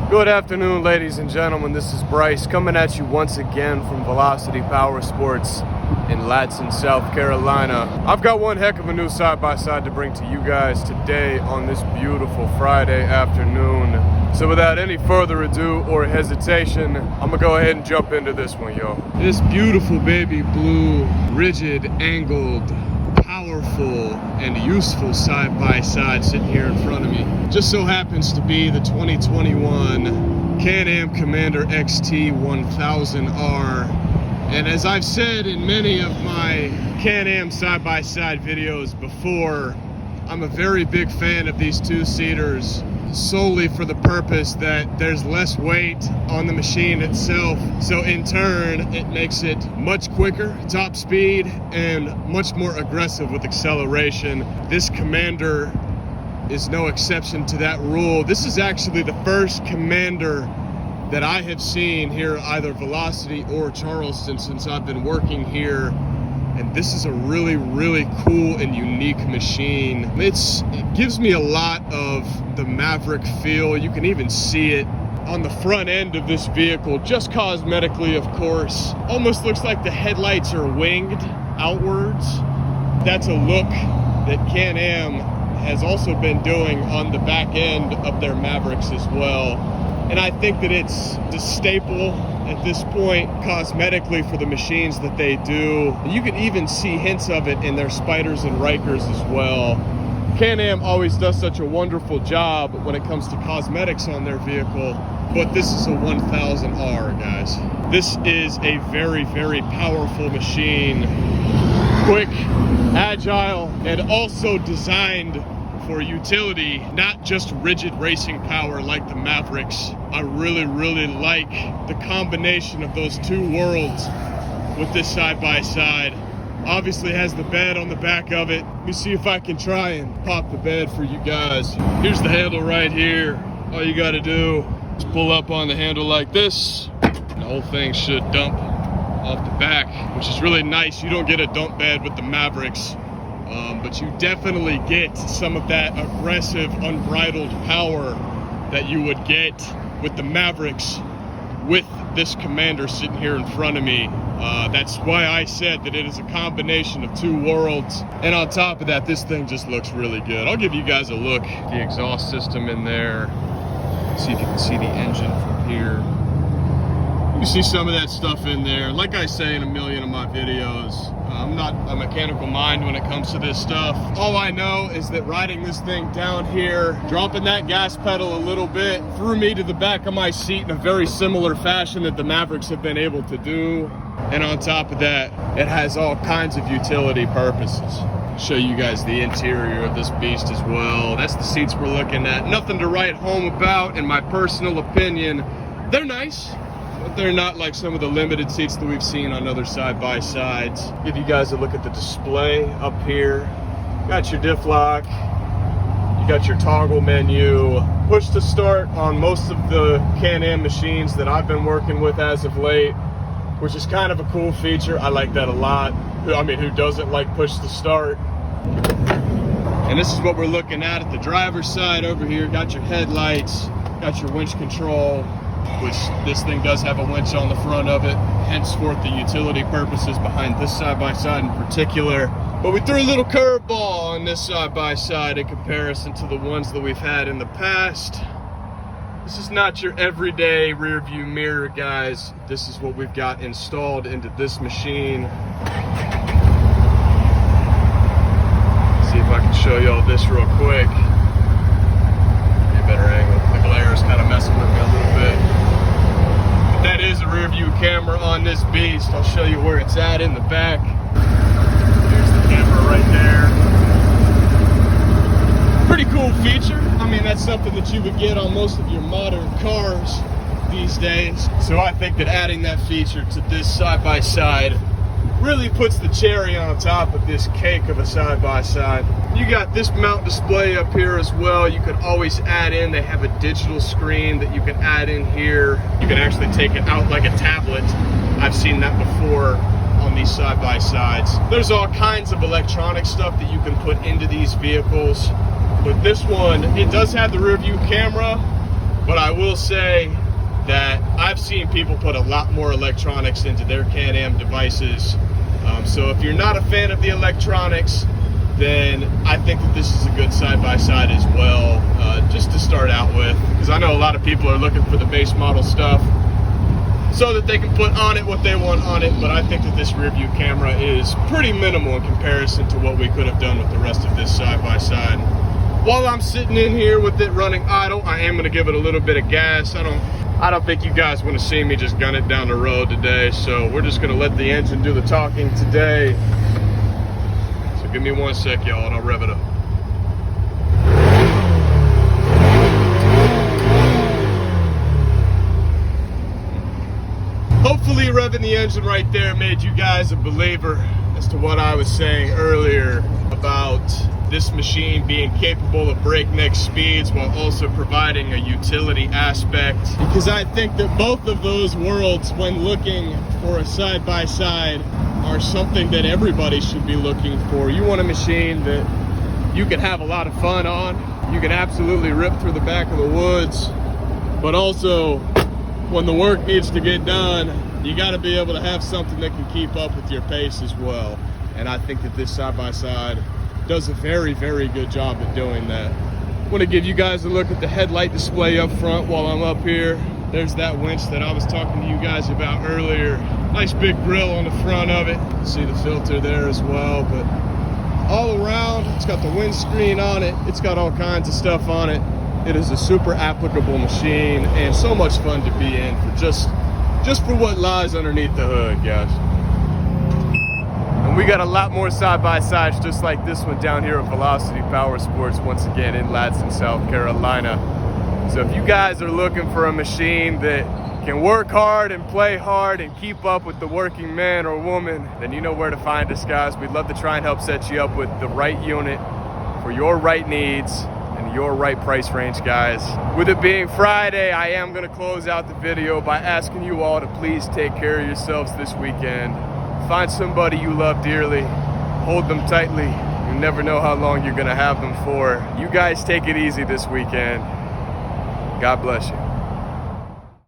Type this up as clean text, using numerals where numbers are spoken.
Good afternoon, ladies and gentlemen. This is Bryce coming at you once again from Velocity Powersports in Ladson, South Carolina. I've got one heck of a new side-by-side to bring to you guys today on this beautiful Friday afternoon. So without any further ado or hesitation, I'm gonna go ahead and jump into this one, yo. This beautiful baby blue, rigid, angled, powerful and useful side-by-side sitting here in front of me just so happens to be the 2021 Can-Am Commander XT 1000R. And as I've said in many of my Can-Am side-by-side videos before, I'm a very big fan of these two-seaters solely for the purpose that there's less weight on the machine itself, so in turn it makes it much quicker, top speed, and much more aggressive with acceleration. This Commander is no exception to that rule. This is actually the first Commander that I have seen here, either Velocity or Charleston, since I've been working here. And this is a really, really cool and unique machine. It gives me a lot of the Maverick feel. You can even see it on the front end of this vehicle, just cosmetically, of course. Almost looks like the headlights are winged outwards. That's a look that Can-Am has also been doing on the back end of their Mavericks as well. And I think that it's the staple at this point cosmetically for the machines that they do. You can even see hints of it in their Spyders and Rikers as well. Can-Am always does such a wonderful job when it comes to cosmetics on their vehicle, but this is a 1000R, guys. This is a very, very powerful machine. Quick, agile, and also designed for utility, not just rigid racing power like the Mavericks. I really, really like the combination of those two worlds with this side-by-side. Obviously has the bed on the back of it. Let me see if I can try and pop the bed for you guys. Here's the handle right here. All you gotta do is pull up on the handle like this, and the whole thing should dump off the back, which is really nice. You don't get a dump bed with the Mavericks. But you definitely get some of that aggressive, unbridled power that you would get with the Mavericks with this Commander sitting here in front of me. That's why I said that it is a combination of two worlds. And on top of that, this thing just looks really good. I'll give you guys a look at the exhaust system in there. See if you can see the engine from here. You see some of that stuff in there. Like I say in a million of my videos, I'm not a mechanical mind when it comes to this stuff. All I know is that riding this thing down here, dropping that gas pedal a little bit, threw me to the back of my seat in a very similar fashion that the Mavericks have been able to do. And on top of that, it has all kinds of utility purposes. Show you guys the interior of this beast as well. That's the seats we're looking at. Nothing to write home about, in my personal opinion. They're nice, but they're not like some of the limited seats that we've seen on other side-by-sides. Give you guys a look at the display up here. Got your diff lock, you got your toggle menu, push to start on most of the Can-Am machines that I've been working with as of late, which is kind of a cool feature. I like that a lot. I mean, who doesn't like push to start? And this is what we're looking at the driver's side over here. Got your headlights, got your winch control, which this thing does have a winch on the front of it, henceforth the utility purposes behind this side-by-side in particular. But we threw a little curveball on this side-by-side in comparison to the ones that we've had in the past. This is not your everyday rear view mirror, guys. This is what we've got installed into this machine. See if I can show y'all this real quick. Get a better angle. The glare is kind of messing with me a little bit. That is a rear view camera on this beast. I'll show you where it's at in the back. There's the camera right there. Pretty cool feature. I mean, that's something that you would get on most of your modern cars these days. So I think that adding that feature to this side-by-side really puts the cherry on top of this cake of a side-by-side. You got this mount display up here as well. You can always add in, they have a digital screen that you can add in here. You can actually take it out like a tablet. I've seen that before on these side-by-sides. There's all kinds of electronic stuff that you can put into these vehicles. But this one, it does have the rear view camera, But I will say that I've seen people put a lot more electronics into their Can-Am devices. So if you're not a fan of the electronics, then I think that this is a good side-by-side as well, just to start out with. Because I know a lot of people are looking for the base model stuff so that they can put on it what they want on it, but I think that this rear view camera is pretty minimal in comparison to what we could have done with the rest of this side-by-side. While I'm sitting in here with it running idle, I am gonna give it a little bit of gas. I don't think you guys want to see me just gun it down the road today, so we're just gonna let the engine do the talking today. So give me 1 sec, y'all, and I'll rev it up. Hopefully revving the engine right there made you guys a believer as to what I was saying earlier about this machine being capable of breakneck speeds while also providing a utility aspect. Because I think that both of those worlds, when looking for a side-by-side, are something that everybody should be looking for. You want a machine that you can have a lot of fun on, you can absolutely rip through the back of the woods, but also when the work needs to get done, you got to be able to have something that can keep up with your pace as well. And I think that this side-by-side does a very, very good job at doing that. I want to give you guys a look at the headlight display up front while I'm up here. There's that winch that I was talking to you guys about earlier. Nice big grill on the front of it. See the filter there as well, but all around, it's got the windscreen on it. It's got all kinds of stuff on it. It is a super applicable machine and so much fun to be in for just for what lies underneath the hood, guys. And we got a lot more side-by-sides just like this one down here at Velocity Powersports, once again in Ladson, South Carolina. So if you guys are looking for a machine that can work hard and play hard and keep up with the working man or woman, then you know where to find us, guys. We'd love to try and help set you up with the right unit for your right needs and your right price range, guys. With it being Friday, I am gonna close out the video by asking you all to please take care of yourselves this weekend. Find somebody you love dearly, hold them tightly. You never know how long you're gonna have them for. You guys take it easy this weekend. God bless you.